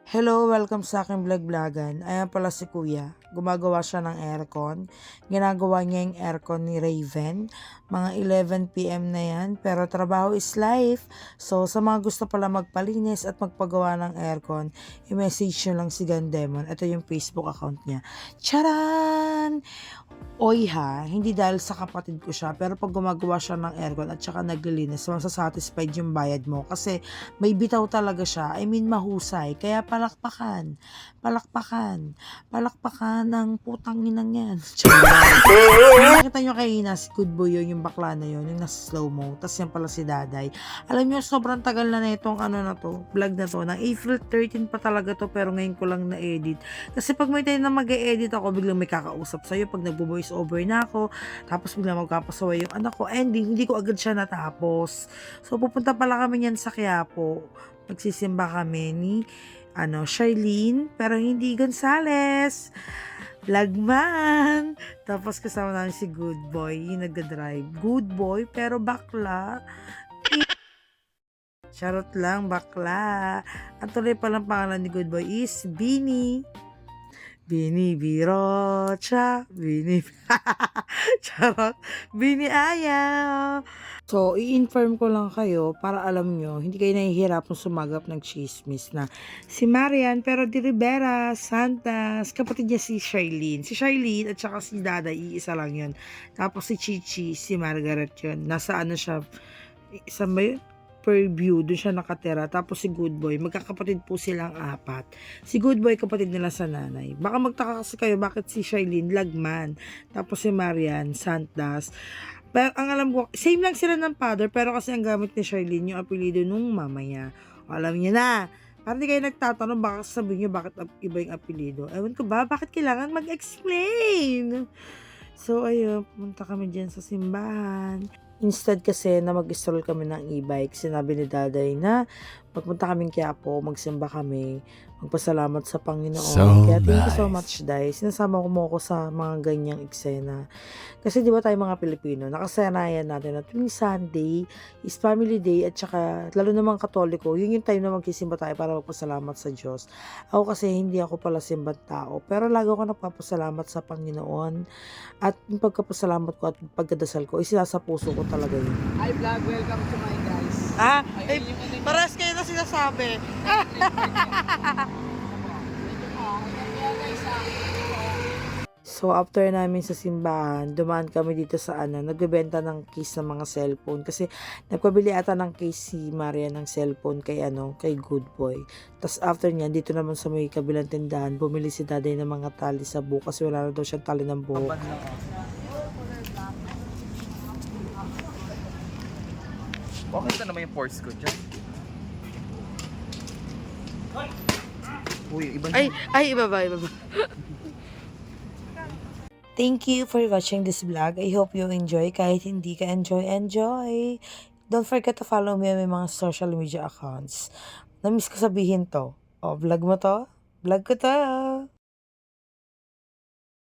Hello, welcome sa aking vlog-vlogan. Ayan pala si Kuya. Gumagawa siya ng aircon. Ginagawa niya yung aircon ni Raven. Mga 11 PM na yan. Pero trabaho is life. So, sa mga gusto pala magpalinis at magpagawa ng aircon, i-message nyo lang si Gandemon. Ito yung Facebook account niya. Charan! Oy ha, hindi dahil sa kapatid ko siya, pero pag gumagawa siya ng aircon at saka naglilinis, masasatisfied yung bayad mo kasi may bitaw talaga siya. I mean, mahusay. Kaya palakpakan, palakpakan, palakpakan ng putang inang yan. Nakita nyo kay Ina, si Good Boy yun, yung bakla na yun, yung nasa slow mo. Tapos yan pala si Daday. Alam nyo, sobrang tagal na itong ano na to, vlog na to. Ng April 13 pa talaga to, pero ngayon ko lang na-edit. Kasi pag may time na mag-e-edit ako, biglang may kakausap sa'yo. Pag nagbo-voice over na ako, tapos biglang magkapasaway yung anak ko, ending, hindi ko agad siya natapos. So, pupunta pala kami yan sa Quiapo. Magsisimba kami ni Charlene, pero hindi Gonzales. Lagman. Tapos kasama namin si Good Boy, yung nagda-drive. Good Boy, pero bakla. Charot lang, bakla. Ang tuloy palang pangalan ni Good Boy is Bini. Bini Birocha. Bini. Charot. Bini Ayaw. So, i-inform ko lang kayo para alam nyo, hindi kayo nahihirapang sumagap ng chismis na si Marian, pero di Rivera, Santas, kapatid niya si Charlene. Si Charlene at saka si Dada, iisa lang yun. Tapos si Chichi, si Margaret yun. Nasa siya, isang ba yun? View, doon siya nakatira. Tapos si Good Boy, magkakapatid po silang apat. Si Good Boy, kapatid nila sa nanay. Baka magtaka kasi kayo, bakit si Charlene, Lagman. Tapos si Marian, Santas. Pero ang alam ko, same lang sila ng father, pero kasi ang gamit ni Charlene, yung apelido nung mama niya. O, alam niya na. Parang di kayo nagtatanong, baka sabihin niyo bakit iba yung apelido. Ewan ko ba, bakit kailangan mag-explain? So, ayun, pumunta kami dyan sa simbahan. Instead kasi na mag-stroll kami ng e-bike, sinabi ni Daday na magpunta kaming Quiapo, magsimba kami, magpasalamat sa Panginoon. Kaya thank you so much, Day. Sinasama mo ako sa mga ganyang eksena. Kasi di ba tayo mga Pilipino, nakasanayan natin na tuwing Sunday is family day at saka lalo namang Katoliko, yun yung time na magsisimba tayo para magpasalamat sa Diyos. Ako kasi hindi ako pala simbang tao, pero lagi ako nagpapasalamat sa Panginoon at yung pagkapasalamat ko at pagkadasal ko, isinasa puso ko talaga yun. Hi vlog, welcome to my guys. Paras kayo na sinasabi. So, after namin sa simbahan, dumaan kami dito sa nagbebenta ng case ng mga cellphone. Kasi, nagpabili ata ng case si Maria ng cellphone kay kay Good Boy. Tapos, after niya, dito naman sa may kabilang tindahan, bumili si Daday ng mga tali sa buhok kasi wala na daw siyang tali ng buhok. Okay ito naman yung force ko dyan. Uy, iba Iba ba? Thank you for watching this vlog. I hope you enjoy. Kahit hindi ka enjoy. Don't forget to follow me on my mga social media accounts. Namiss ko sabihin to. Vlog mo to? Vlog ko to.